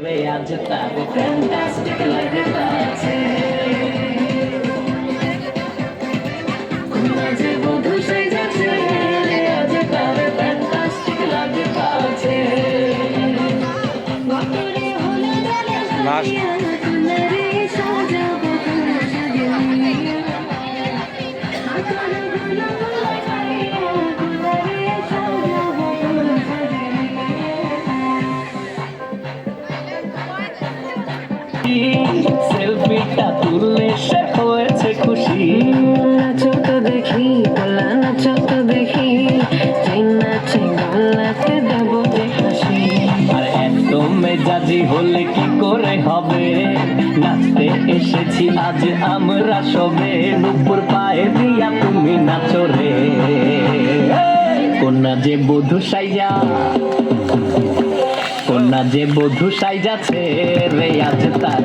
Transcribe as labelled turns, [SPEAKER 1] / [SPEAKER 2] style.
[SPEAKER 1] রে আজ তার ফ্যান্টাস্টিক লাগে তাছে কন্যা যে বধূ সেজেছে রে আজ তার ফ্যান্টাস্টিক লাগে তাছে
[SPEAKER 2] লাস্ট
[SPEAKER 1] সেলফিটা তুললে সে হয়েছে খুশি
[SPEAKER 3] নাচো তো দেখি বলা নাচো তো দেখি চাই নাচে গলাতে দেব যে হাসি
[SPEAKER 1] আর এত মেজাজি হলে কি করে হবে নাচতে এসেছি আজ আমরা সবে নুপুর পায়ে দিয়া তুমি নাচো রে কন্যা যে বধূ সাইজা কন্যা যে বধূ সাইজাছে রে আজ তার